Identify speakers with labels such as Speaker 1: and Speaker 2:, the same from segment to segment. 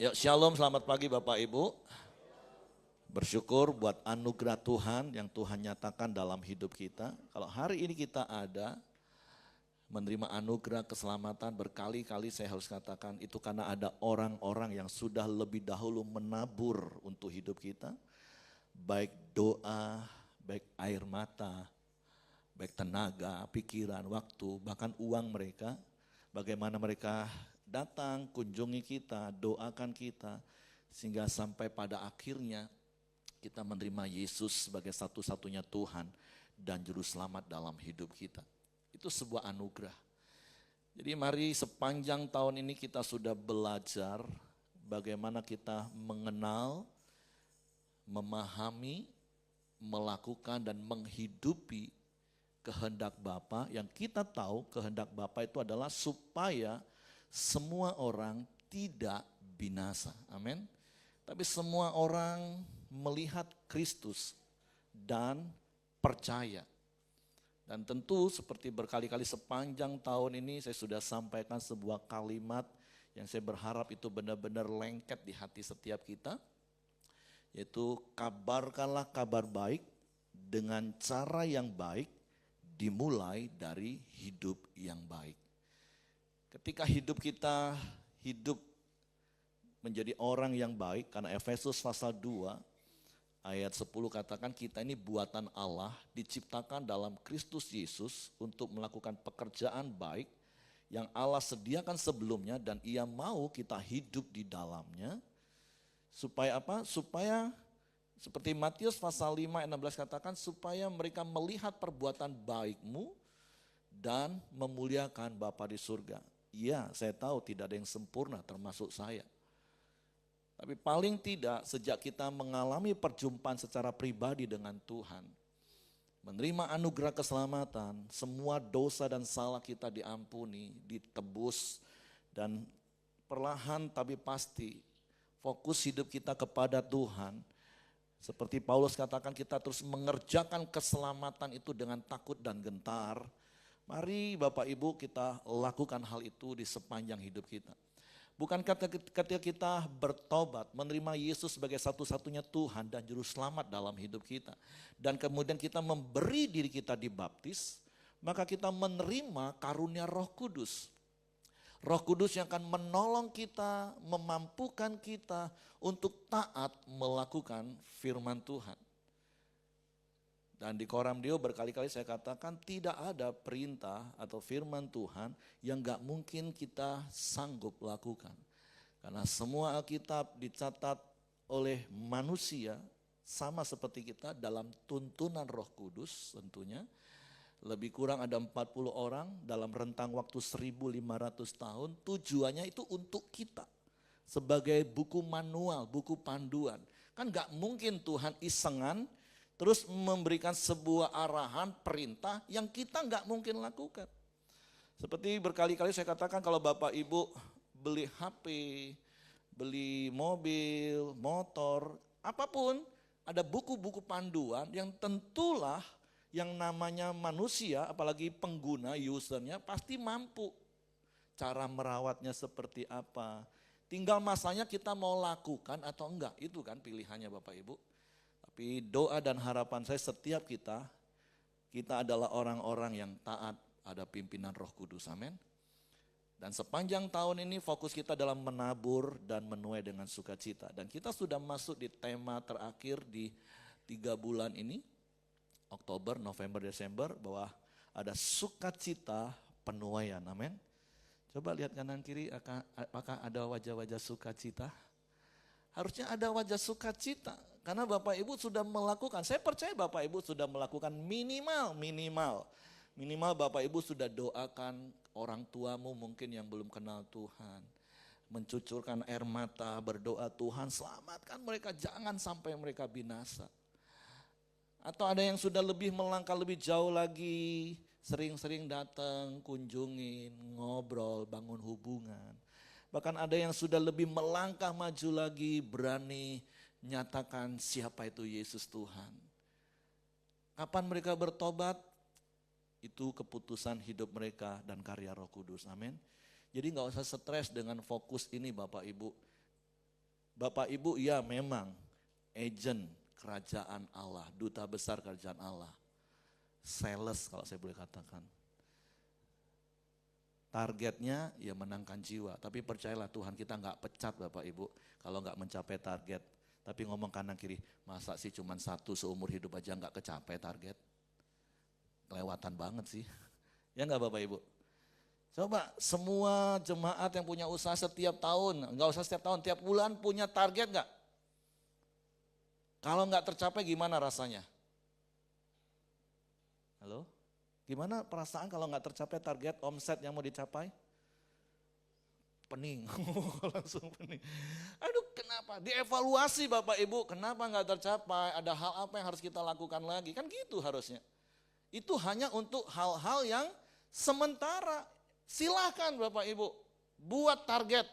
Speaker 1: Ya, shalom, selamat pagi Bapak Ibu. Bersyukur buat anugerah Tuhan yang Tuhan nyatakan dalam hidup kita. Kalau hari ini kita ada menerima anugerah keselamatan, berkali-kali saya harus katakan itu karena ada orang-orang yang sudah lebih dahulu menabur untuk hidup kita. Baik doa, baik air mata, baik tenaga, pikiran, waktu, bahkan uang mereka. Bagaimana mereka datang, kunjungi kita, doakan kita, sehingga sampai pada akhirnya kita menerima Yesus sebagai satu-satunya Tuhan dan Juru Selamat dalam hidup kita. Itu sebuah anugerah. Jadi mari sepanjang tahun ini kita sudah belajar bagaimana kita mengenal, memahami, melakukan dan menghidupi kehendak Bapa, yang kita tahu kehendak Bapa itu adalah supaya semua orang tidak binasa. Amin. Tapi semua orang melihat Kristus dan percaya. Dan tentu seperti berkali-kali sepanjang tahun ini saya sudah sampaikan sebuah kalimat yang saya berharap itu benar-benar lengket di hati setiap kita. Yaitu kabarkanlah kabar baik dengan cara yang baik, dimulai dari hidup yang baik. Ketika hidup kita hidup menjadi orang yang baik, karena Efesus pasal 2 ayat 10 katakan kita ini buatan Allah, diciptakan dalam Kristus Yesus untuk melakukan pekerjaan baik yang Allah sediakan sebelumnya dan Ia mau kita hidup di dalamnya. Supaya apa? Supaya seperti Matius pasal 5 ayat 16 katakan, supaya mereka melihat perbuatan baikmu dan memuliakan Bapa di surga. Iya, saya tahu tidak ada yang sempurna termasuk saya. Tapi paling tidak sejak kita mengalami perjumpaan secara pribadi dengan Tuhan, menerima anugerah keselamatan, semua dosa dan salah kita diampuni, ditebus, dan perlahan tapi pasti fokus hidup kita kepada Tuhan. Seperti Paulus katakan, kita terus mengerjakan keselamatan itu dengan takut dan gentar. Mari Bapak Ibu kita lakukan hal itu di sepanjang hidup kita. Bukan ketika kita bertobat, menerima Yesus sebagai satu-satunya Tuhan dan Juru Selamat dalam hidup kita. Dan kemudian kita memberi diri kita dibaptis, maka kita menerima karunia Roh Kudus. Roh Kudus yang akan menolong kita, memampukan kita untuk taat melakukan firman Tuhan. Dan di Koramdeo berkali-kali saya katakan tidak ada perintah atau firman Tuhan yang gak mungkin kita sanggup lakukan. Karena semua Alkitab dicatat oleh manusia sama seperti kita dalam tuntunan Roh Kudus tentunya. Lebih kurang ada 40 orang dalam rentang waktu 1500 tahun, tujuannya itu untuk kita. Sebagai buku manual, buku panduan. Kan gak mungkin Tuhan isengan terus memberikan sebuah arahan, perintah yang kita gak mungkin lakukan. Seperti berkali-kali saya katakan kalau Bapak Ibu beli HP, beli mobil, motor, apapun, ada buku-buku panduan yang tentulah yang namanya manusia, apalagi pengguna, usernya pasti mampu. Cara merawatnya seperti apa. Tinggal masanya kita mau lakukan atau enggak. Itu kan pilihannya Bapak Ibu. Tapi doa dan harapan saya setiap kita adalah orang-orang yang taat ada pimpinan Roh Kudus. Amin. Dan sepanjang tahun ini fokus kita dalam menabur dan menuai dengan sukacita. Dan kita sudah masuk di tema terakhir di 3 bulan ini. Oktober, November, Desember, bahwa ada sukacita penuaian, amin. Coba lihat kanan kiri, apakah ada wajah-wajah sukacita? Harusnya ada wajah sukacita, karena Bapak Ibu sudah melakukan, saya percaya Bapak Ibu sudah melakukan minimal Bapak Ibu sudah doakan orang tuamu mungkin yang belum kenal Tuhan. Mencucurkan air mata, berdoa Tuhan selamatkan mereka, jangan sampai mereka binasa. Atau ada yang sudah lebih melangkah lebih jauh lagi, sering-sering datang, kunjungin, ngobrol, bangun hubungan. Bahkan ada yang sudah lebih melangkah maju lagi, berani nyatakan siapa itu Yesus Tuhan. Kapan mereka bertobat? Itu keputusan hidup mereka dan karya Roh Kudus, amin. Jadi gak usah stres dengan fokus ini Bapak Ibu. Bapak Ibu, ya memang agent kerajaan Allah, duta besar kerajaan Allah. Sales kalau saya boleh katakan. Targetnya ya menangkan jiwa, tapi percayalah Tuhan kita nggak pecat Bapak Ibu kalau nggak mencapai target. Tapi ngomong kanan kiri, masa sih cuma satu seumur hidup aja nggak kecapai target? Kelewatan banget sih, ya nggak Bapak Ibu? Coba semua jemaat yang punya usaha setiap tahun, nggak usah setiap tahun, tiap bulan punya target nggak? Kalau nggak tercapai gimana rasanya? Halo? Gimana perasaan kalau nggak tercapai target omset yang mau dicapai? Pening, langsung pening. Aduh kenapa? Dievaluasi Bapak Ibu, kenapa nggak tercapai? Ada hal apa yang harus kita lakukan lagi? Kan gitu harusnya. Itu hanya untuk hal-hal yang sementara. Silakan Bapak Ibu, buat target.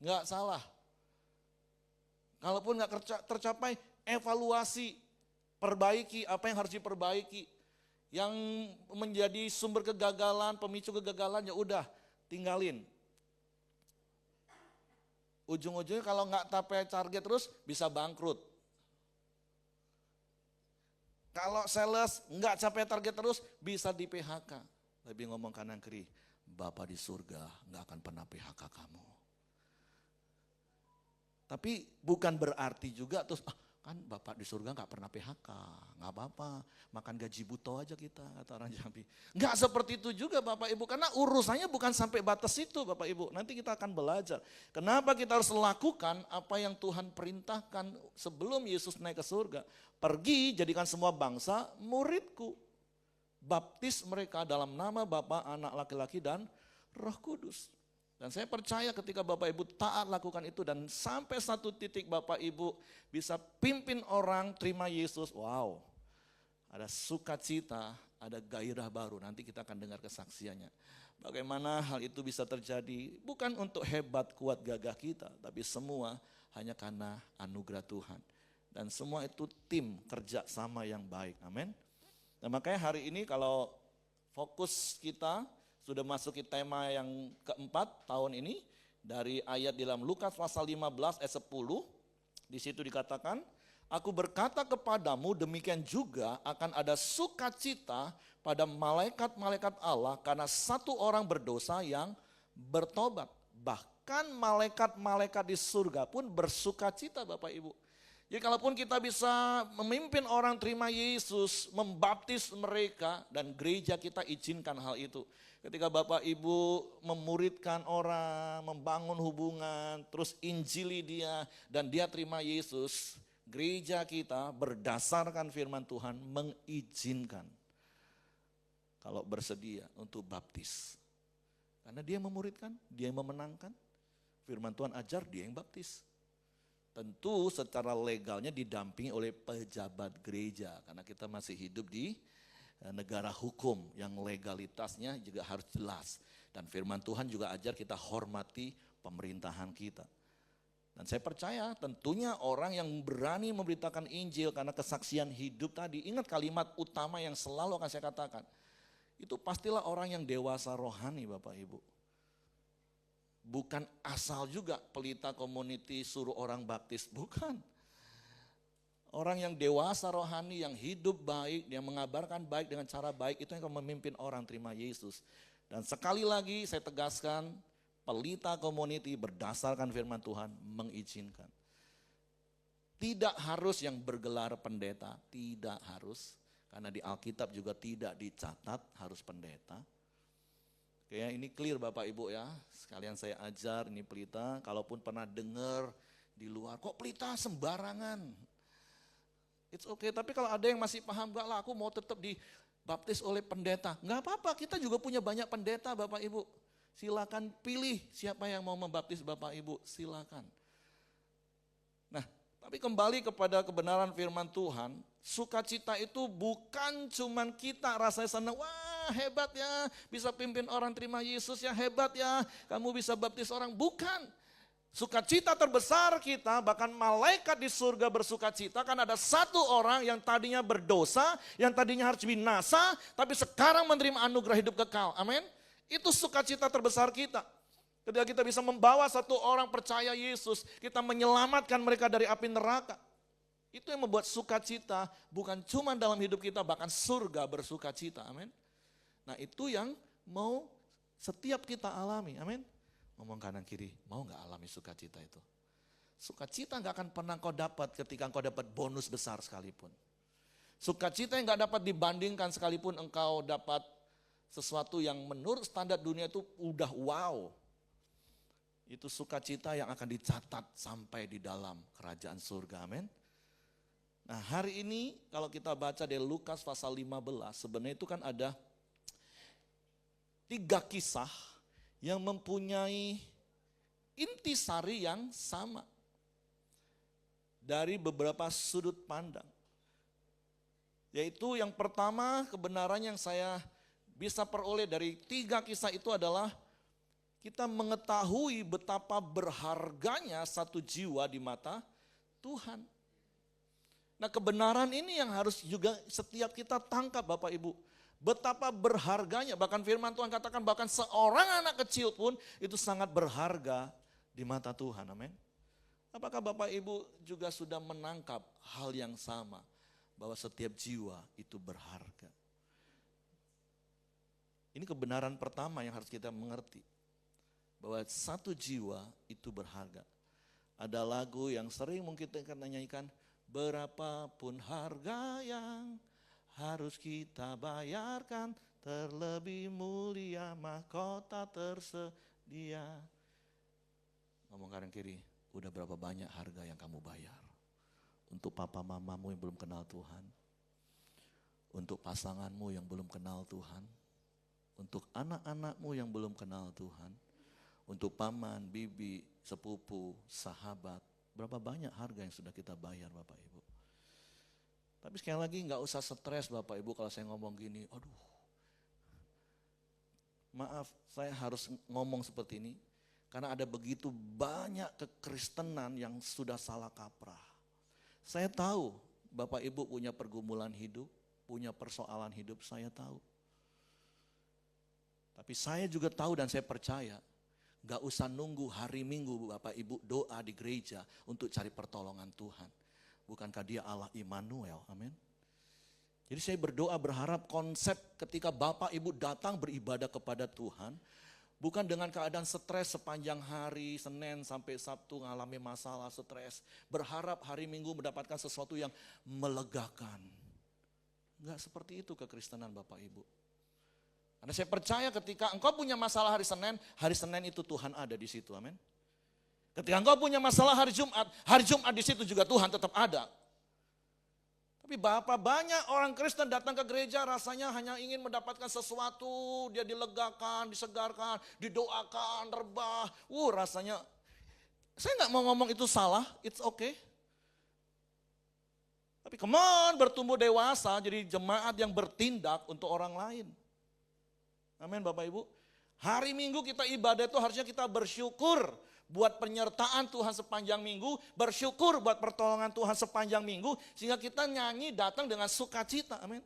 Speaker 1: Nggak salah. Kalaupun nggak tercapai, evaluasi, perbaiki apa yang harus diperbaiki. Yang menjadi sumber kegagalan, pemicu kegagalan ya udah tinggalin. Ujung-ujungnya kalau nggak capai target terus bisa bangkrut. Kalau sales nggak capai target terus bisa di PHK. Lebih ngomong kanan kiri, Bapa di surga nggak akan pernah PHK kamu. Tapi bukan berarti juga terus kan Bapak di surga nggak pernah PHK, nggak apa-apa, makan gaji buto aja kita, kata orang Jambi. Nggak seperti itu juga Bapak Ibu, karena urusannya bukan sampai batas itu Bapak Ibu. Nanti kita akan belajar, kenapa kita harus lakukan apa yang Tuhan perintahkan sebelum Yesus naik ke surga. Pergi jadikan semua bangsa muridku, baptis mereka dalam nama Bapa, Anak laki-laki dan Roh Kudus. Dan saya percaya ketika Bapak Ibu taat lakukan itu dan sampai satu titik Bapak Ibu bisa pimpin orang terima Yesus. Wow, ada sukacita, ada gairah baru. Nanti kita akan dengar kesaksiannya. Bagaimana hal itu bisa terjadi? Bukan untuk hebat, kuat, gagah kita. Tapi semua hanya karena anugerah Tuhan. Dan semua itu tim kerja sama yang baik. Amin. Nah makanya hari ini kalau fokus kita sudah masuki tema yang keempat tahun ini dari ayat di dalam Lukas pasal 15 ayat 10. Di situ dikatakan, aku berkata kepadamu demikian juga akan ada sukacita pada malaikat-malaikat Allah karena satu orang berdosa yang bertobat. Bahkan malaikat-malaikat di surga pun bersukacita Bapak Ibu. Jadi kalaupun kita bisa memimpin orang terima Yesus, membaptis mereka dan gereja kita izinkan hal itu. Ketika Bapak Ibu memuridkan orang, membangun hubungan, terus injili dia dan dia terima Yesus, gereja kita berdasarkan firman Tuhan mengizinkan kalau bersedia untuk baptis. Karena dia yang memuridkan, dia yang memenangkan, firman Tuhan ajar dia yang baptis. Tentu secara legalnya didampingi oleh pejabat gereja karena kita masih hidup di negara hukum yang legalitasnya juga harus jelas. Dan firman Tuhan juga ajar kita hormati pemerintahan kita. Dan saya percaya tentunya orang yang berani memberitakan Injil karena kesaksian hidup tadi. Ingat kalimat utama yang selalu akan saya katakan. Itu pastilah orang yang dewasa rohani Bapak Ibu. Bukan asal juga pelita community suruh orang baptis, bukan. Orang yang dewasa rohani, yang hidup baik, yang mengabarkan baik dengan cara baik, itu yang akan memimpin orang terima Yesus. Dan sekali lagi saya tegaskan, pelita community berdasarkan firman Tuhan mengizinkan. Tidak harus yang bergelar pendeta, tidak harus. Karena di Alkitab juga tidak dicatat harus pendeta. Oke, ini clear Bapak Ibu ya, sekalian saya ajar ini pelita, kalaupun pernah dengar di luar, kok pelita sembarangan? It's okay, tapi kalau ada yang masih paham, enggak lah aku mau tetap dibaptis oleh pendeta. Enggak apa-apa, kita juga punya banyak pendeta Bapak Ibu. Silakan pilih siapa yang mau membaptis Bapak Ibu, silakan. Nah, tapi kembali kepada kebenaran firman Tuhan, sukacita itu bukan cuman kita rasanya senang, wah hebat ya bisa pimpin orang terima Yesus ya, hebat ya kamu bisa baptis orang, bukan. Sukacita terbesar kita, bahkan malaikat di surga bersukacita kan ada satu orang yang tadinya berdosa, yang tadinya harus binasa, tapi sekarang menerima anugerah hidup kekal. Amin. Itu sukacita terbesar kita. Ketika kita bisa membawa satu orang percaya Yesus, kita menyelamatkan mereka dari api neraka. Itu yang membuat sukacita bukan cuma dalam hidup kita, bahkan surga bersukacita. Amin. Nah itu yang mau setiap kita alami. Amin. Ngomong kanan kiri, mau gak alami sukacita itu? Sukacita gak akan pernah kau dapat ketika engkau dapat bonus besar sekalipun. Sukacita yang gak dapat dibandingkan sekalipun engkau dapat sesuatu yang menurut standar dunia itu udah wow. Itu sukacita yang akan dicatat sampai di dalam kerajaan surga, amin. Nah hari ini kalau kita baca dari Lukas pasal 15, sebenarnya itu kan ada 3 kisah yang mempunyai intisari yang sama dari beberapa sudut pandang. Yaitu yang pertama kebenaran yang saya bisa peroleh dari 3 kisah itu adalah kita mengetahui betapa berharganya satu jiwa di mata Tuhan. Nah kebenaran ini yang harus juga setiap kita tangkap Bapak Ibu. Betapa berharganya, bahkan firman Tuhan katakan bahkan seorang anak kecil pun itu sangat berharga di mata Tuhan, amin. Apakah Bapak Ibu juga sudah menangkap hal yang sama, bahwa setiap jiwa itu berharga? Ini kebenaran pertama yang harus kita mengerti, bahwa satu jiwa itu berharga. Ada lagu yang sering mungkin kita nyanyikan, berapapun harga yang harus kita bayarkan, terlebih mulia mahkota tersedia. Ngomong kanan kiri, udah berapa banyak harga yang kamu bayar? Untuk papa mamamu yang belum kenal Tuhan, untuk pasanganmu yang belum kenal Tuhan, untuk anak-anakmu yang belum kenal Tuhan, untuk paman, bibi, sepupu, sahabat, berapa banyak harga yang sudah kita bayar Bapak Ibu. Tapi sekali lagi gak usah stres Bapak Ibu kalau saya ngomong gini, aduh maaf saya harus ngomong seperti ini. Karena ada begitu banyak kekristenan yang sudah salah kaprah. Saya tahu Bapak Ibu punya pergumulan hidup, punya persoalan hidup, saya tahu. Tapi saya juga tahu dan saya percaya, gak usah nunggu hari Minggu Bapak Ibu doa di gereja untuk cari pertolongan Tuhan. Bukankah dia Allah Immanuel, amin. Jadi saya berdoa berharap konsep ketika Bapak Ibu datang beribadah kepada Tuhan, bukan dengan keadaan stres sepanjang hari, Senin sampai Sabtu ngalami masalah stres. Berharap hari Minggu mendapatkan sesuatu yang melegakan. Enggak seperti itu kekristenan Bapak Ibu. Karena saya percaya ketika engkau punya masalah hari Senin itu Tuhan ada di situ, amin. Ketika engkau punya masalah hari Jumat di situ juga Tuhan tetap ada. Tapi Bapak banyak orang Kristen datang ke gereja rasanya hanya ingin mendapatkan sesuatu, dia dilegakan, disegarkan, didoakan, rebah. Rasanya, saya gak mau ngomong itu salah, it's okay. Tapi come on, bertumbuh dewasa jadi jemaat yang bertindak untuk orang lain. Amin Bapak Ibu. Hari Minggu kita ibadah itu harusnya kita bersyukur buat penyertaan Tuhan sepanjang minggu, bersyukur buat pertolongan Tuhan sepanjang minggu, sehingga kita nyanyi datang dengan sukacita, amin.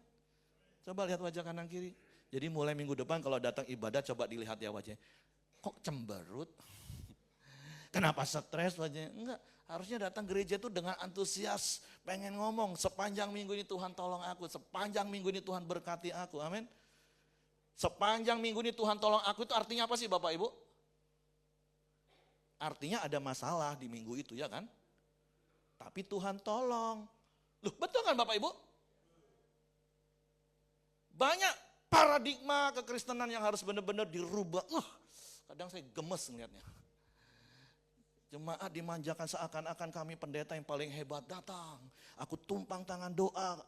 Speaker 1: Coba lihat wajah kanan kiri. Jadi mulai minggu depan kalau datang ibadah coba dilihat ya wajahnya. Kok cemberut? Kenapa stres wajahnya? Enggak, harusnya datang gereja itu dengan antusias, pengen ngomong sepanjang minggu ini Tuhan tolong aku, sepanjang minggu ini Tuhan berkati aku, amin. Sepanjang minggu ini Tuhan tolong aku itu artinya apa sih Bapak Ibu? Artinya ada masalah di minggu itu ya kan? Tapi Tuhan tolong. Loh betul kan Bapak Ibu? Banyak paradigma kekristenan yang harus benar-benar dirubah. Kadang saya gemes ngeliatnya. Jemaat dimanjakan seakan-akan kami pendeta yang paling hebat datang. Aku tumpang tangan doa.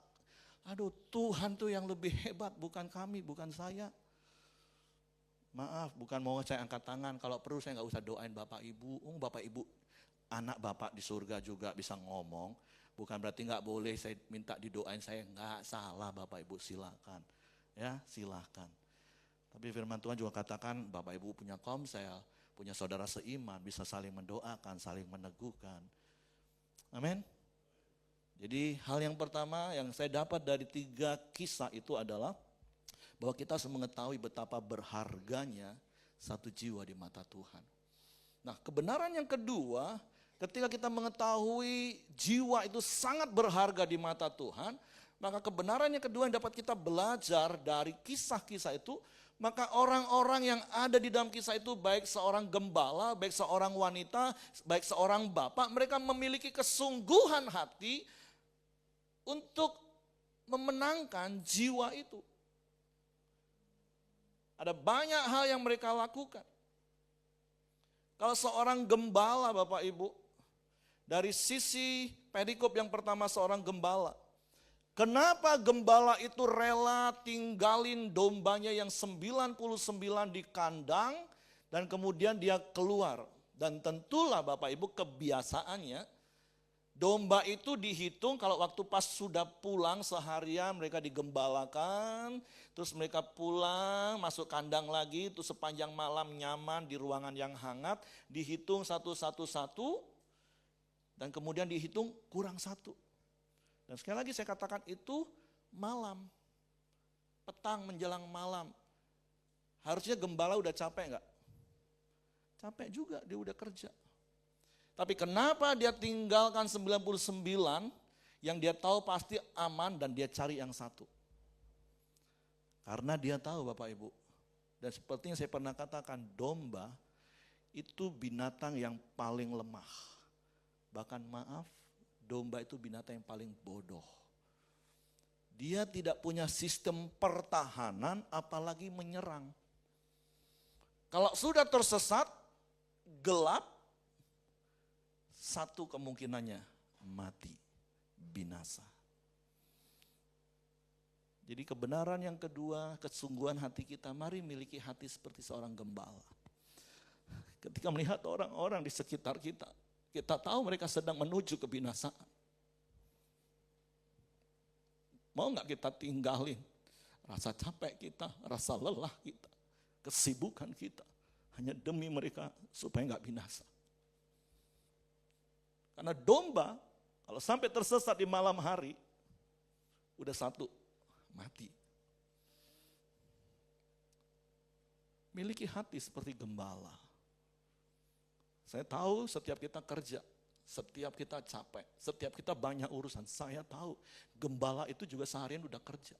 Speaker 1: Aduh Tuhan tuh yang lebih hebat bukan kami, bukan saya. Maaf, bukan mau saya angkat tangan, kalau perlu saya gak usah doain Bapak Ibu. Bapak Ibu, anak Bapak di surga juga bisa ngomong. Bukan berarti gak boleh saya minta didoain, saya gak salah Bapak Ibu, silakan. Ya, silakan. Tapi firman Tuhan juga katakan Bapak Ibu punya komsel, punya saudara seiman, bisa saling mendoakan, saling meneguhkan. Amin. Jadi hal yang pertama yang saya dapat dari 3 kisah itu adalah bahwa kita harus mengetahui betapa berharganya satu jiwa di mata Tuhan. Nah, kebenaran yang kedua, ketika kita mengetahui jiwa itu sangat berharga di mata Tuhan, maka kebenaran yang kedua yang dapat kita belajar dari kisah-kisah itu, maka orang-orang yang ada di dalam kisah itu, baik seorang gembala, baik seorang wanita, baik seorang bapak, mereka memiliki kesungguhan hati untuk memenangkan jiwa itu. Ada banyak hal yang mereka lakukan. Kalau seorang gembala Bapak Ibu, dari sisi perikop yang pertama seorang gembala. Kenapa gembala itu rela tinggalin dombanya yang 99 di kandang dan kemudian dia keluar. Dan tentulah Bapak Ibu kebiasaannya, domba itu dihitung kalau waktu pas sudah pulang seharian mereka digembalakan, terus mereka pulang masuk kandang lagi, itu sepanjang malam nyaman di ruangan yang hangat, dihitung satu, dan kemudian dihitung kurang satu. Dan sekali lagi saya katakan itu malam, petang menjelang malam. Harusnya gembala udah capek enggak? Capek juga, dia udah kerja. Tapi kenapa dia tinggalkan 99 yang dia tahu pasti aman dan dia cari yang satu? Karena dia tahu Bapak Ibu, dan seperti yang saya pernah katakan, domba itu binatang yang paling lemah. Bahkan maaf, domba itu binatang yang paling bodoh. Dia tidak punya sistem pertahanan apalagi menyerang. Kalau sudah tersesat, gelap, satu kemungkinannya mati, binasa. Jadi kebenaran yang kedua, kesungguhan hati kita, mari miliki hati seperti seorang gembala. Ketika melihat orang-orang di sekitar kita, kita tahu mereka sedang menuju kebinasaan. Mau gak kita tinggalin rasa capek kita, rasa lelah kita, kesibukan kita, hanya demi mereka supaya gak binasa. Karena domba, kalau sampai tersesat di malam hari, udah satu, mati. Miliki hati seperti gembala. Saya tahu setiap kita kerja, setiap kita capek, setiap kita banyak urusan. Saya tahu gembala itu juga seharian udah kerja.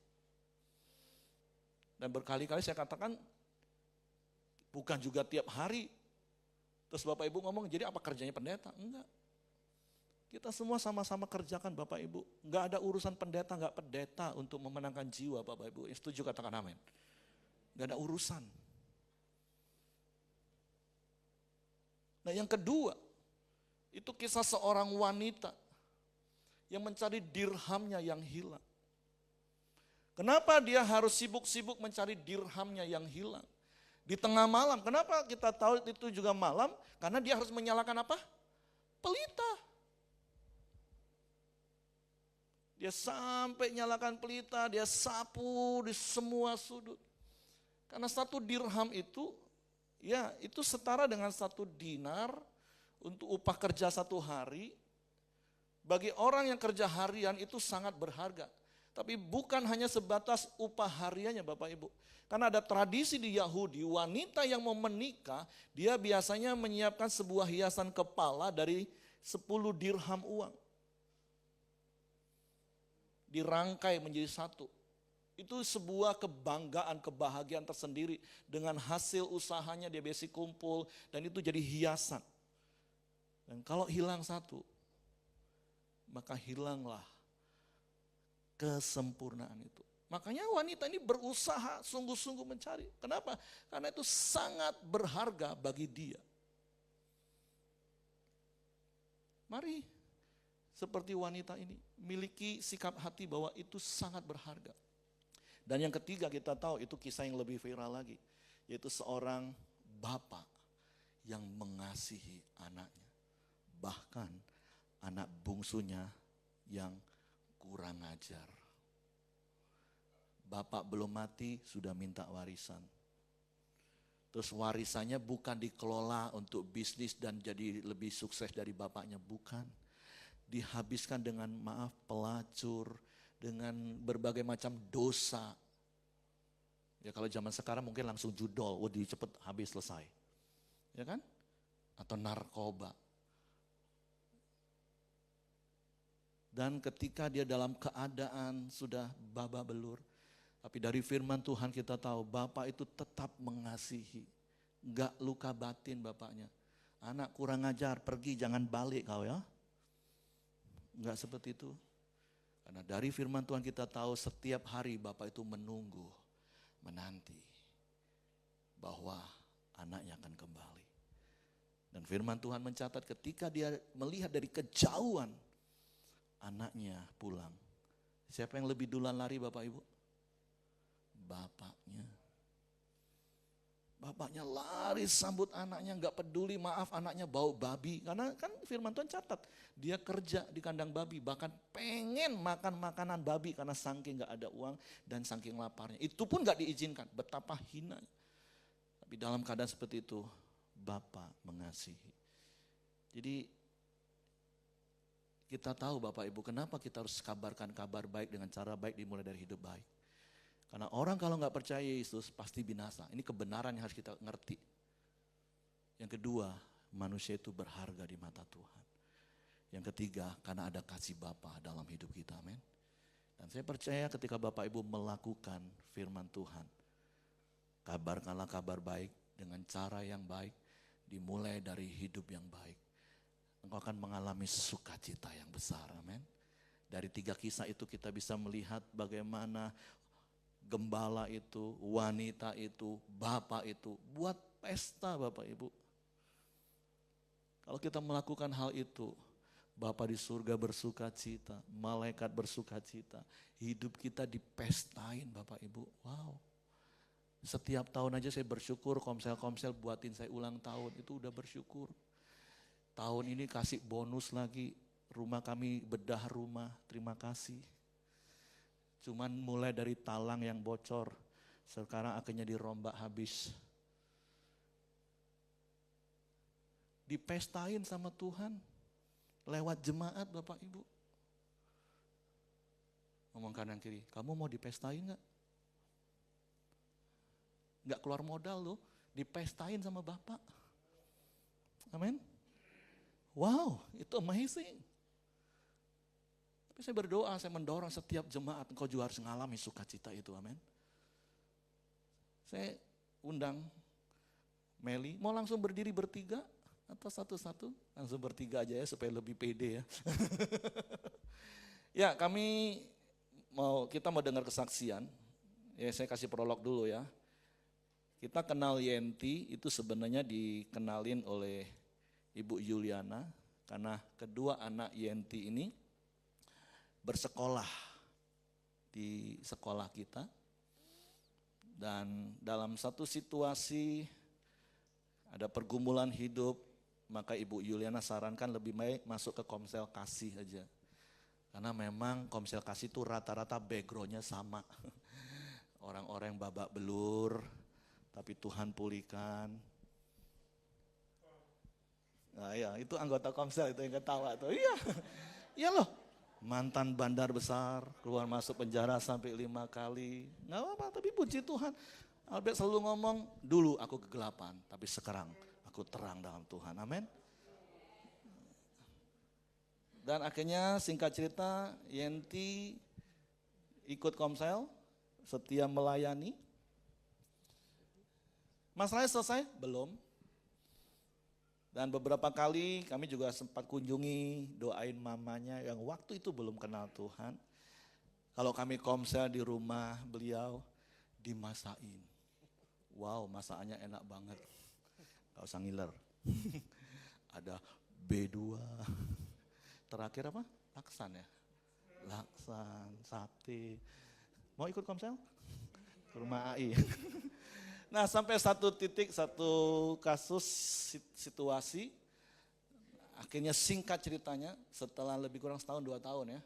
Speaker 1: Dan berkali-kali saya katakan, bukan juga tiap hari. Terus Bapak Ibu ngomong, jadi apa kerjanya pendeta? Enggak. Kita semua sama-sama kerjakan Bapak Ibu. Enggak ada urusan pendeta, enggak pendeta untuk memenangkan jiwa Bapak Ibu. Setuju katakan amin. Enggak ada urusan. Nah yang kedua, itu kisah seorang wanita yang mencari dirhamnya yang hilang. Kenapa dia harus sibuk-sibuk mencari dirhamnya yang hilang? Di tengah malam, kenapa kita tahu itu juga malam? Karena dia harus menyalakan apa? Pelita. Dia sampai nyalakan pelita, dia sapu di semua sudut. Karena satu dirham itu, ya itu setara dengan 1 dinar untuk upah kerja 1 hari. Bagi orang yang kerja harian itu sangat berharga. Tapi bukan hanya sebatas upah hariannya Bapak Ibu. Karena ada tradisi di Yahudi, wanita yang mau menikah, dia biasanya menyiapkan sebuah hiasan kepala dari 10 dirham uang. Dirangkai menjadi satu. Itu sebuah kebanggaan, kebahagiaan tersendiri. Dengan hasil usahanya dia biasa kumpul dan itu jadi hiasan. Dan kalau hilang satu, maka hilanglah kesempurnaan itu. Makanya wanita ini berusaha sungguh-sungguh mencari. Kenapa? Karena itu sangat berharga bagi dia. Mari seperti wanita ini, miliki sikap hati bahwa itu sangat berharga. Dan yang ketiga kita tahu itu kisah yang lebih viral lagi. Yaitu seorang bapak yang mengasihi anaknya. Bahkan anak bungsunya yang kurang ajar. Bapak belum mati sudah minta warisan. Terus warisannya bukan dikelola untuk bisnis dan jadi lebih sukses dari bapaknya, bukan. Dihabiskan dengan maaf pelacur, dengan berbagai macam dosa. Ya kalau zaman sekarang mungkin langsung judol, cepet habis selesai. Ya kan? atau narkoba. Dan ketika dia dalam keadaan sudah babak belur, tapi dari firman Tuhan kita tahu Bapa itu tetap mengasihi. Enggak luka batin bapaknya. Anak kurang ajar, pergi jangan balik kau ya. Enggak seperti itu. Karena dari firman Tuhan kita tahu setiap hari Bapak itu menunggu, menanti bahwa anaknya akan kembali. Dan firman Tuhan mencatat ketika dia melihat dari kejauhan anaknya pulang. Siapa yang lebih duluan lari Bapak Ibu? Bapaknya. Bapaknya lari sambut anaknya, gak peduli maaf anaknya bau babi. Karena kan firman Tuhan catat, dia kerja di kandang babi, bahkan pengen makan makanan babi karena saking gak ada uang dan saking laparnya. Itu pun gak diizinkan, betapa hina. Tapi dalam keadaan seperti itu, Bapa mengasihi. Jadi kita tahu Bapak Ibu kenapa kita harus kabarkan kabar baik dengan cara baik dimulai dari hidup baik. Karena orang kalau nggak percaya Yesus pasti binasa. Ini kebenaran yang harus kita ngerti. Yang kedua, manusia itu berharga di mata Tuhan. Yang ketiga, karena ada kasih Bapa dalam hidup kita, amin. Dan saya percaya ketika Bapak Ibu melakukan firman Tuhan, kabarkanlah kabar baik dengan cara yang baik, dimulai dari hidup yang baik. Engkau akan mengalami sukacita yang besar, amin. Dari 3 kisah itu kita bisa melihat bagaimana gembala itu, wanita itu, bapak itu, buat pesta Bapak Ibu. Kalau kita melakukan hal itu, Bapa di surga bersuka cita, malaikat bersuka cita, hidup kita dipestain Bapak Ibu. Wow. Setiap tahun aja saya bersyukur komsel-komsel buatin saya ulang tahun, itu udah bersyukur. Tahun ini kasih bonus lagi, rumah kami bedah rumah, terima kasih. Cuman mulai dari talang yang bocor, sekarang akhirnya dirombak habis. Dipestain sama Tuhan, lewat jemaat Bapak Ibu. Ngomong kanan kiri, kamu mau dipestain gak? Gak keluar modal loh, dipestain sama Bapak. Amin. Wow, itu amazing. Tapi saya berdoa, saya mendorong setiap jemaat, engkau juga harus mengalami sukacita itu, amin. Saya undang Meli, mau langsung berdiri bertiga atau satu-satu? Langsung bertiga aja ya supaya lebih pede ya. Ya kita mau dengar kesaksian, ya saya kasih prolog dulu ya. Kita kenal Yenti itu sebenarnya dikenalin oleh Ibu Yuliana, karena kedua anak Yenti ini bersekolah di sekolah kita, dan dalam satu situasi ada pergumulan hidup, maka Ibu Yuliana sarankan lebih baik masuk ke komsel kasih aja, karena memang komsel kasih itu rata-rata backgroundnya sama, orang-orang yang babak belur, tapi Tuhan pulihkan. Nah ya itu anggota komsel itu yang ketawa tuh, iya loh. Mantan bandar besar, keluar masuk penjara sampai 5 kali. Gak apa-apa, tapi puji Tuhan. Albert selalu ngomong, dulu aku kegelapan, tapi sekarang aku terang dalam Tuhan. Amin. Dan akhirnya singkat cerita, Yenti ikut komsel, setia melayani. Masalahnya selesai? Belum. Dan beberapa kali kami juga sempat kunjungi, doain mamanya yang waktu itu belum kenal Tuhan. Kalau kami komsel di rumah beliau, dimasain. Wow, masakannya enak banget. Gak usah ngiler. Ada B2. Terakhir apa? Laksan ya? Laksan, sate. Mau ikut komsel? Ke rumah AI. Nah sampai satu titik, satu kasus situasi, akhirnya singkat ceritanya setelah lebih kurang setahun 2 tahun ya.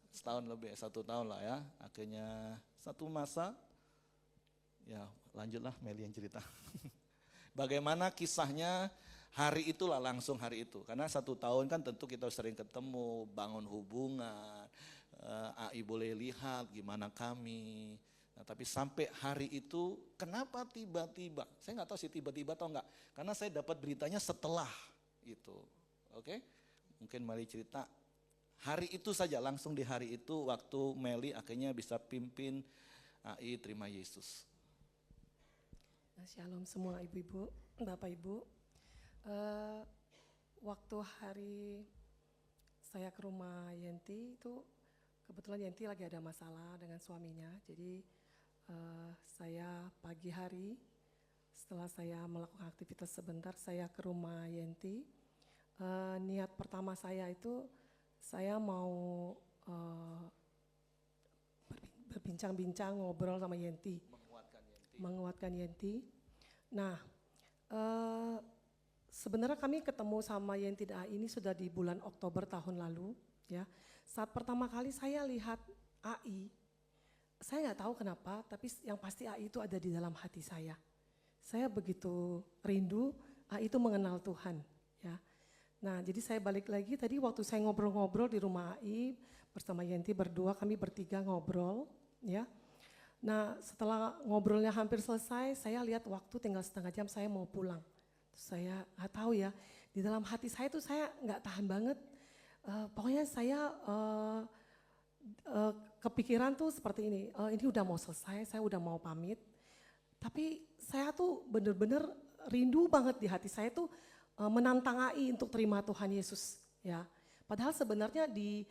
Speaker 1: Setahun lebih, 1 tahun lah ya. Akhirnya satu masa, ya lanjutlah Meli yang cerita. Bagaimana kisahnya hari itulah langsung hari itu. Karena 1 tahun kan tentu kita sering ketemu, bangun hubungan, AI boleh lihat gimana kami. Nah, tapi sampai hari itu, kenapa tiba-tiba? Saya nggak tahu sih tiba-tiba atau enggak. Karena saya dapat beritanya setelah itu. Oke? Mungkin Meli cerita, hari itu saja, langsung di hari itu waktu Meli akhirnya bisa pimpin AI Terima Yesus.
Speaker 2: Shalom semua ibu-ibu, bapak ibu. Waktu hari saya ke rumah Yenti itu, kebetulan Yenti lagi ada masalah dengan suaminya. Jadi saya pagi hari setelah saya melakukan aktivitas sebentar, saya ke rumah Yenti. Niat pertama saya itu saya mau berbincang-bincang, ngobrol sama Yenti, menguatkan Yenti. Nah, sebenarnya kami ketemu sama Yenti AI ini sudah di bulan Oktober tahun lalu, ya. Saat pertama kali saya lihat AI, saya nggak tahu kenapa, tapi yang pasti AI itu ada di dalam hati saya. Saya begitu rindu AI itu mengenal Tuhan, ya. Nah, jadi saya balik lagi tadi waktu saya ngobrol-ngobrol di rumah AI bersama Yenti berdua, kami bertiga ngobrol, ya. Nah, setelah ngobrolnya hampir selesai, saya lihat waktu tinggal setengah jam saya mau pulang. Saya nggak tahu ya, di dalam hati saya tuh saya nggak tahan banget. Pokoknya saya kepikiran tuh seperti ini udah mau selesai, saya udah mau pamit. Tapi saya tuh bener-bener rindu banget di hati saya tuh menantang AI untuk terima Tuhan Yesus, ya. Padahal sebenarnya di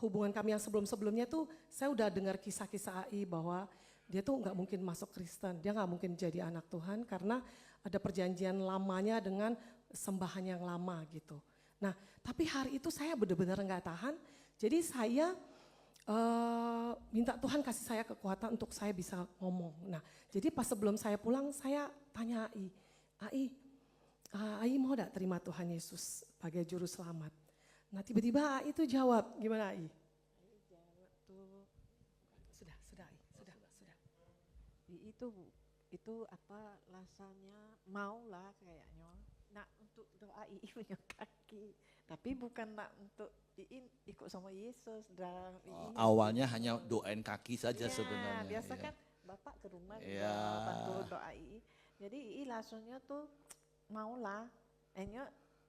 Speaker 2: hubungan kami yang sebelum-sebelumnya tuh saya udah dengar kisah-kisah AI bahwa dia tuh nggak mungkin masuk Kristen, dia nggak mungkin jadi anak Tuhan karena ada perjanjian lamanya dengan sembahan yang lama gitu. Nah, tapi hari itu saya benar-benar nggak tahan, jadi saya minta Tuhan kasih saya kekuatan untuk saya bisa ngomong. Nah, jadi pas sebelum saya pulang saya tanya AI mau gak terima Tuhan Yesus sebagai juru selamat? Nah, tiba-tiba AI itu jawab, gimana AI?
Speaker 3: AI jawab tuh,
Speaker 2: Sudah AI, sudah.
Speaker 3: itu apa rasanya mau lah kayaknya. Nak untuk doa II punya kaki, tapi bukan nak untuk ikut sama Yesus dan
Speaker 1: Awalnya hanya doain kaki saja
Speaker 3: ya,
Speaker 1: sebenarnya.
Speaker 3: biasa
Speaker 1: Ya.
Speaker 3: kan bapak ke rumah
Speaker 1: Ya.
Speaker 3: bantu doa II. Jadi II langsungnya tuh maulah. Enyo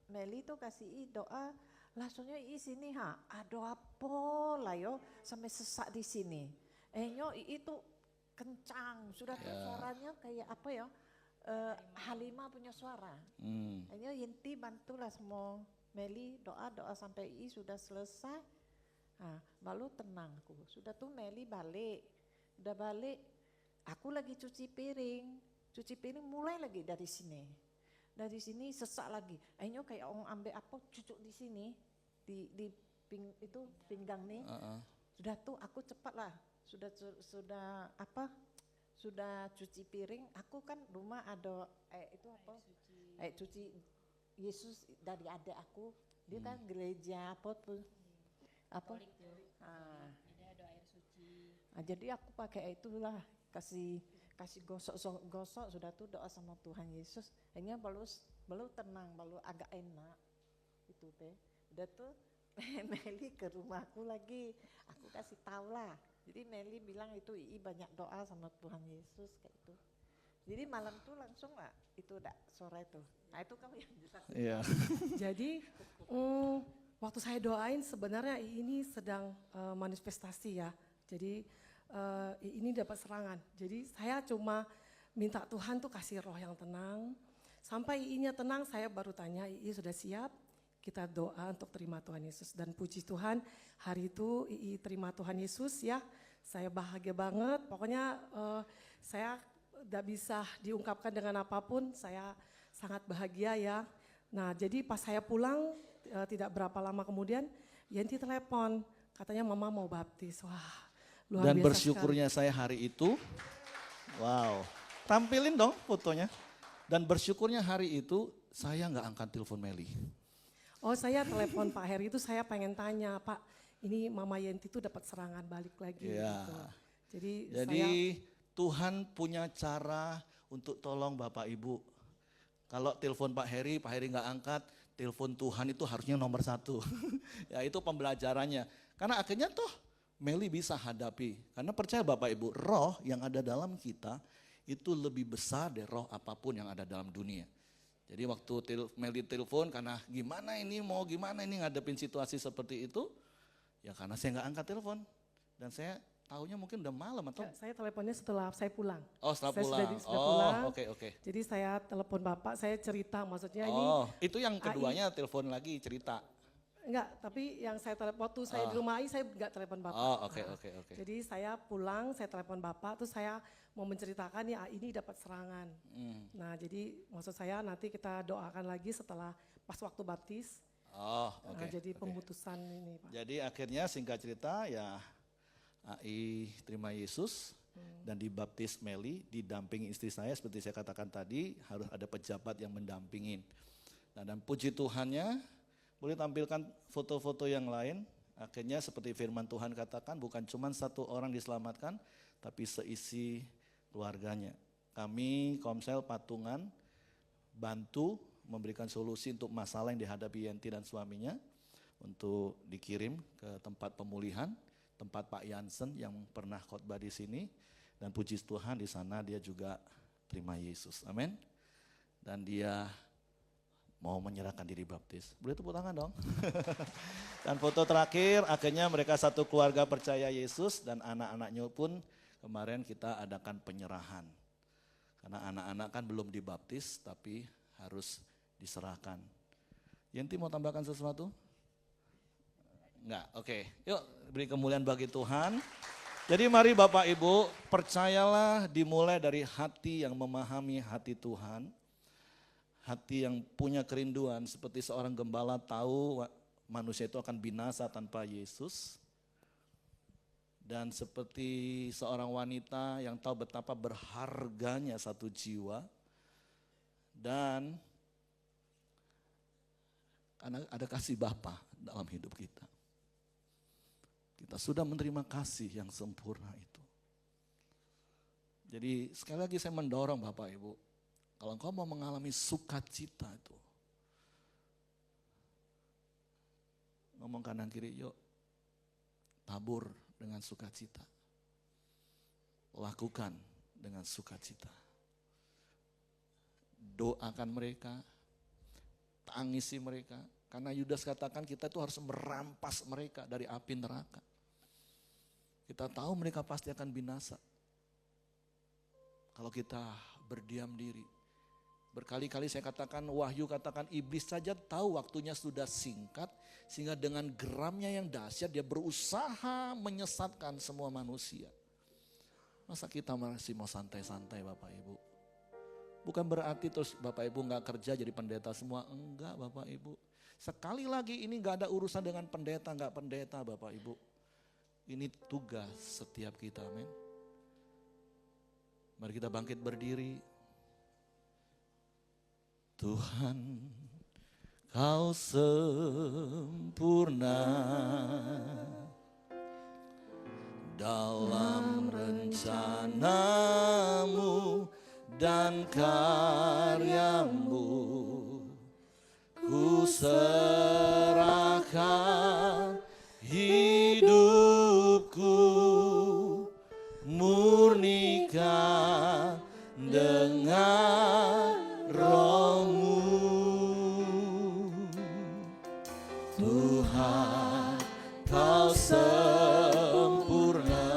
Speaker 3: Meli tuh kasih I doa, langsungnya I sini ada apa lah yo sampai sesak di sini. Enyo I tuh kencang, sudah tuh suaranya kayak apa ya? Halimah punya suara. Enyo Yenti bantulah semua Meli doa sampai I sudah selesai. Nah, baru tenangku. Sudah tuh Meli balik. Udah balik, aku lagi cuci piring mulai lagi dari sini. Dari sini sesak lagi. Akhirnya kayak orang ambil apa cucuk di sini di pinggang nih. Sudah tuh aku cepat lah. Sudah cuci piring. Aku kan rumah ada itu apa? Air cuci Yesus dari adik aku. Dia kan gereja apa tuh? Apa?
Speaker 4: Jadi ada air suci.
Speaker 3: Jadi aku pakai itulah kasih gosok sudah tuh doa sama Tuhan Yesus. Akhirnya baru tenang, baru agak enak itu teh. Udah tuh Meli ke rumahku lagi, aku kasih tahu lah. Jadi Meli bilang itu II banyak doa sama Tuhan Yesus kayak itu. Jadi malam tuh langsung lah itu udah sore itu. Nah itu kamu yang jelas.
Speaker 1: Iya.
Speaker 2: Jadi waktu saya doain sebenarnya ini sedang manifestasi ya. Jadi ini dapat serangan. Jadi saya cuma minta Tuhan tuh kasih roh yang tenang. Sampai I-nya tenang saya baru tanya, I sudah siap? Kita doa untuk terima Tuhan Yesus. Dan puji Tuhan hari itu I terima Tuhan Yesus ya. Saya bahagia banget. Pokoknya saya tidak bisa diungkapkan dengan apapun. Saya sangat bahagia ya. Nah jadi pas saya pulang tidak berapa lama kemudian Yenti telepon. Katanya mama mau baptis. Wah. Luar
Speaker 1: Dan
Speaker 2: biasa
Speaker 1: bersyukurnya sekali. Saya hari itu, wow, tampilin dong fotonya. Dan bersyukurnya hari itu saya nggak angkat telepon Meli.
Speaker 2: Oh saya telepon Pak Heri itu saya pengen tanya, Pak ini Mama Yenti itu dapat serangan balik lagi
Speaker 1: Ya.
Speaker 2: gitu. Jadi
Speaker 1: saya, Tuhan punya cara untuk tolong Bapak Ibu. Kalau telepon Pak Heri nggak angkat, telepon Tuhan itu harusnya nomor 1. Ya itu pembelajarannya. Karena akhirnya toh Meli bisa hadapi. Karena percaya Bapak Ibu, roh yang ada dalam kita itu lebih besar dari roh apapun yang ada dalam dunia. Jadi waktu Meli telepon karena gimana ini ngadepin situasi seperti itu, ya karena saya nggak angkat telepon. Dan saya tahunya mungkin udah malam atau?
Speaker 2: Saya teleponnya setelah saya pulang.
Speaker 1: Oh setelah
Speaker 2: Saya
Speaker 1: pulang.
Speaker 2: sudah pulang.
Speaker 1: Oke.
Speaker 2: Jadi saya telepon Bapak, saya cerita maksudnya ini.
Speaker 1: Oh itu yang keduanya telepon lagi cerita.
Speaker 2: Enggak, tapi yang saya telepon waktu saya di rumah AI saya enggak telepon Bapak.
Speaker 1: Oh oke.
Speaker 2: Jadi saya pulang, saya telepon Bapak, terus saya mau menceritakan ya ini dapat serangan. Nah jadi maksud saya nanti kita doakan lagi setelah pas waktu baptis.
Speaker 1: Oh oke.
Speaker 2: Nah, jadi pembutusan ini Pak.
Speaker 1: Jadi akhirnya singkat cerita ya AI terima Yesus dan dibaptis Meli, didampingi istri saya seperti saya katakan tadi, harus ada pejabat yang mendampingin. Nah, dan puji Tuhannya, boleh tampilkan foto-foto yang lain. Akhirnya seperti firman Tuhan katakan, bukan cuma satu orang diselamatkan, tapi seisi keluarganya. Kami Komsel Patungan bantu memberikan solusi untuk masalah yang dihadapi Yenti dan suaminya, untuk dikirim ke tempat pemulihan, tempat Pak Yansen yang pernah khotbah di sini, dan puji Tuhan di sana dia juga terima Yesus, amin. Dan dia mau menyerahkan diri baptis. Boleh tepuk tangan dong. Dan foto terakhir, akhirnya mereka satu keluarga percaya Yesus dan anak-anaknya pun kemarin kita adakan penyerahan. Karena anak-anak kan belum dibaptis tapi harus diserahkan. Yenti mau tambahkan sesuatu? Enggak, oke. Yuk beri kemuliaan bagi Tuhan. Jadi mari Bapak Ibu, percayalah dimulai dari hati yang memahami hati Tuhan. Hati yang punya kerinduan seperti seorang gembala tahu manusia itu akan binasa tanpa Yesus. Dan seperti seorang wanita yang tahu betapa berharganya satu jiwa. Dan karena ada kasih Bapa dalam hidup kita. Kita sudah menerima kasih yang sempurna itu. Jadi sekali lagi saya mendorong Bapak Ibu, kalau engkau mau mengalami sukacita itu, ngomong kanan kiri, yuk tabur dengan sukacita. Lakukan dengan sukacita. Doakan mereka, tangisi mereka. Karena Yudas katakan kita itu harus merampas mereka dari api neraka. Kita tahu mereka pasti akan binasa. Kalau kita berdiam diri. Berkali-kali saya katakan, Wahyu katakan iblis saja tahu waktunya sudah singkat. Sehingga dengan geramnya yang dahsyat dia berusaha menyesatkan semua manusia. Masa kita masih mau santai-santai Bapak Ibu? Bukan berarti terus Bapak Ibu gak kerja jadi pendeta semua. Enggak Bapak Ibu. Sekali lagi ini gak ada urusan dengan pendeta, gak pendeta Bapak Ibu. Ini tugas setiap kita, amin. Mari kita bangkit berdiri. Tuhan, Kau sempurna dalam rencana-Mu dan karya-Mu. Ku serahkan hidupku, murnikan dengan Roh-Mu. Tuhan, Kau sempurna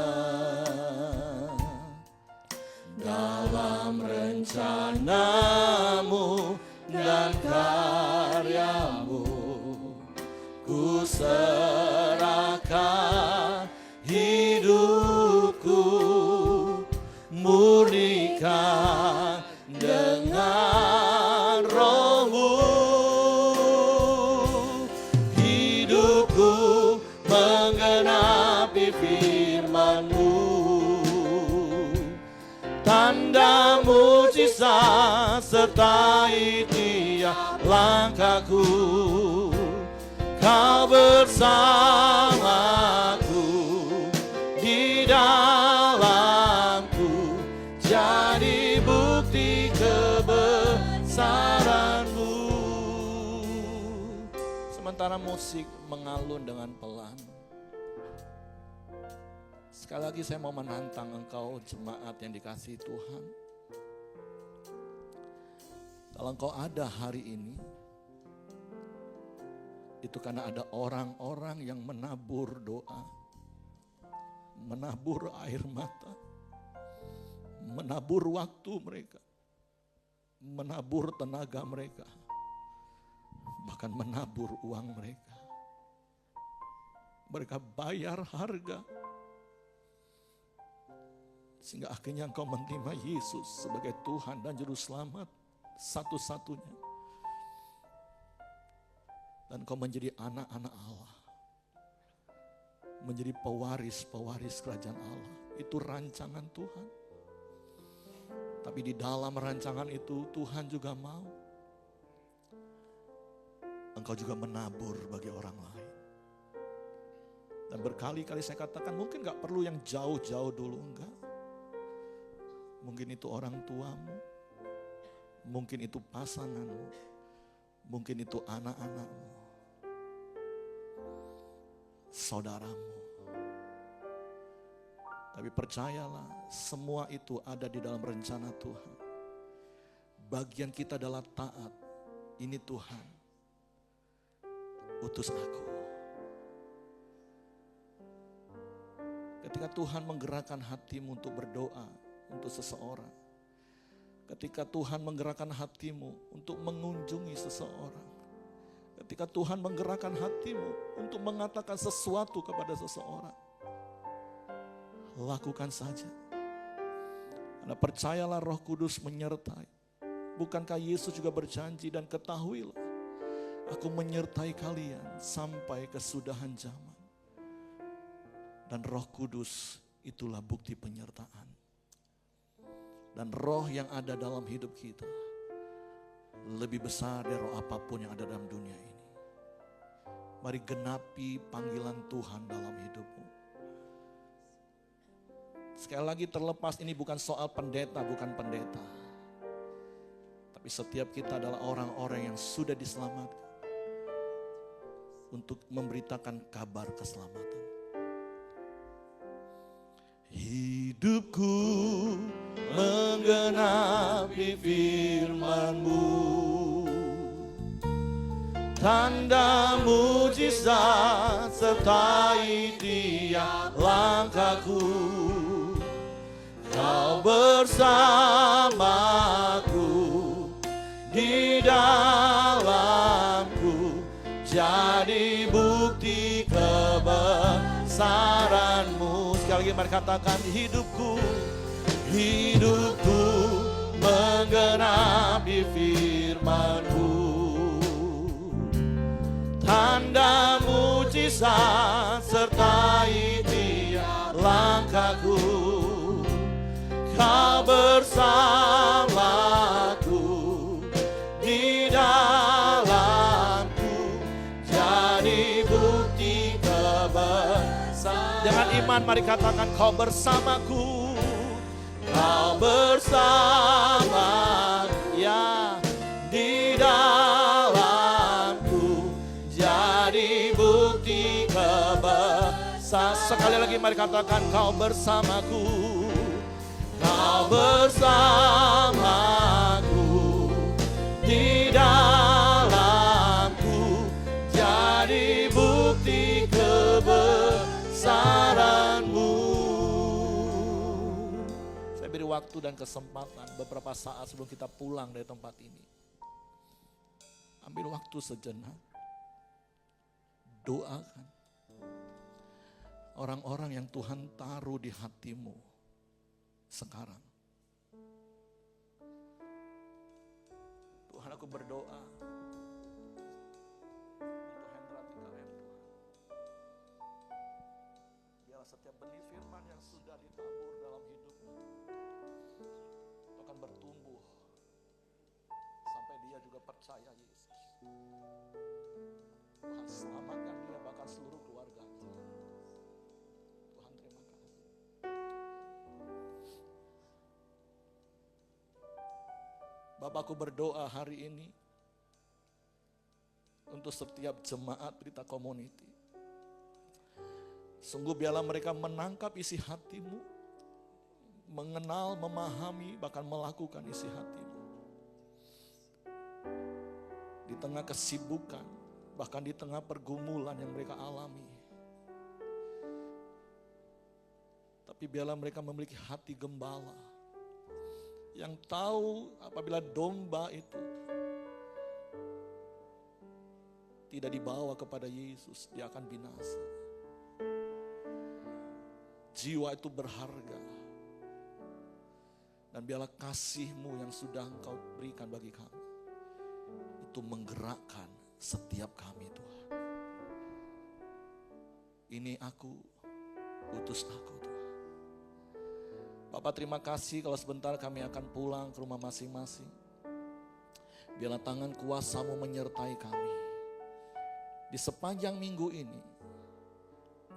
Speaker 1: dalam rencana-Mu dan karya-Mu. Ku serahkan hidupku, murnikan dengan Roh-Mu. Hidupku menggenapi firman-Mu, tanda mujizat sertai tiap langkahku. Kau bersamaku di dalamku, jadi bukti kebesaran-Mu. Sementara musik mengalun dengan pelan, Sekali lagi saya mau menantang engkau jemaat yang dikasihi Tuhan. Kalau engkau ada hari ini, itu karena ada orang-orang yang menabur doa, menabur air mata, menabur waktu mereka, menabur tenaga mereka, bahkan menabur uang mereka. Mereka bayar harga, sehingga akhirnya engkau menerima Yesus sebagai Tuhan dan Juru Selamat satu-satunya. Dan engkau menjadi anak-anak Allah, menjadi pewaris-pewaris kerajaan Allah. Itu rancangan Tuhan. Tapi di dalam rancangan itu Tuhan juga mau engkau juga menabur bagi orang lain. Dan berkali-kali saya katakan mungkin gak perlu yang jauh-jauh dulu, enggak. Mungkin itu orang tuamu, mungkin itu pasanganmu, mungkin itu anak-anakmu, saudaramu. Tapi percayalah, semua itu ada di dalam rencana Tuhan. Bagian kita adalah taat. Ini Tuhan, utus aku. Ketika Tuhan menggerakkan hatimu untuk berdoa untuk seseorang, ketika Tuhan menggerakkan hatimu untuk mengunjungi seseorang, ketika Tuhan menggerakkan hatimu untuk mengatakan sesuatu kepada seseorang, lakukan saja. Karena percayalah Roh Kudus menyertai. Bukankah Yesus juga berjanji, dan ketahuilah, aku menyertai kalian sampai kesudahan zaman. Dan Roh Kudus itulah bukti penyertaan. Dan roh yang ada dalam hidup kita lebih besar dari roh apapun yang ada dalam dunia ini. Mari genapi panggilan Tuhan dalam hidupmu. Sekali lagi, terlepas ini bukan soal pendeta, bukan pendeta. Tapi setiap kita adalah orang-orang yang sudah diselamatkan untuk memberitakan kabar keselamatan. Hidupku menggenapi firman-Mu, tanda mujizat sertai tiap langkahku. Kau bersamaku di dalamku, jadi bukti kebesaran-Mu. Sekali lagi mari katakan, hidupku menggenapi firman-Mu, tanda mujizat sertai tiap langkahku. Kau bersamaku di dalamku, jadi bukti kebesaran. Dengan iman mari katakan, kau bersamaku, kau bersama, ya, di dalamku, jadi bukti kebesaran. Sekali lagi mari katakan, kau bersamaku, kau bersamaku, di dalamku, jadi bukti kebesaran-Mu. Saya beri waktu dan kesempatan beberapa saat sebelum kita pulang dari tempat ini. Ambil waktu sejenak. Doakan orang-orang yang Tuhan taruh di hatimu sekarang. Tuhan, aku berdoa untuk Hendra TKM, Tuhan. Biarlah setiap benih firman yang sudah ditabur dalam hidupnya itu akan bertumbuh sampai dia juga percaya Yesus. Tuhan, selamatkan dia, bahkan seluruh keluarganya. Tuhan, terima kasih. Bapakku berdoa hari ini untuk setiap jemaat Berita Community. Sungguh biarlah mereka menangkap isi hatimu, mengenal, memahami, bahkan melakukan isi hatimu. Di tengah kesibukan, bahkan di tengah pergumulan yang mereka alami. Tapi biarlah mereka memiliki hati gembala, yang tahu apabila domba itu tidak dibawa kepada Yesus, dia akan binasa. Jiwa itu berharga. Dan biarlah kasih-Mu yang sudah Engkau berikan bagi kami, itu menggerakkan setiap kami Tuhan. Ini aku, utus aku Tuhan. Bapak terima kasih kalau sebentar kami akan pulang ke rumah masing-masing. Biarlah tangan kuasa-Mu menyertai kami. Di sepanjang minggu ini,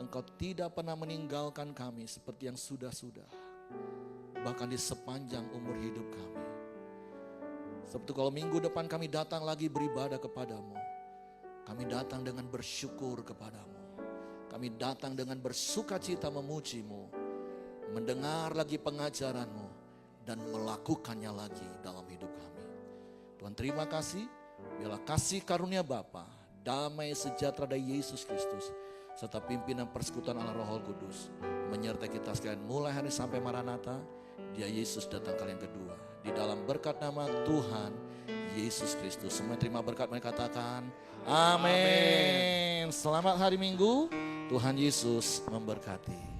Speaker 1: Engkau tidak pernah meninggalkan kami seperti yang sudah-sudah. Bahkan di sepanjang umur hidup kami. Seperti kalau minggu depan kami datang lagi beribadah kepadamu, kami datang dengan bersyukur kepadamu. Kami datang dengan bersukacita memuji-Mu, mendengar lagi pengajaran-Mu, dan melakukannya lagi dalam hidup kami. Tuhan terima kasih, biarlah kasih karunia Bapa, damai sejahtera dari Yesus Kristus, serta pimpinan persekutuan Allah Roh Kudus menyertai kita sekalian mulai hari sampai Maranatha. Dia Yesus datang kali yang kedua. Di dalam berkat nama Tuhan Yesus Kristus. Semua terima berkat, mereka katakan amin. Selamat hari Minggu. Tuhan Yesus memberkati.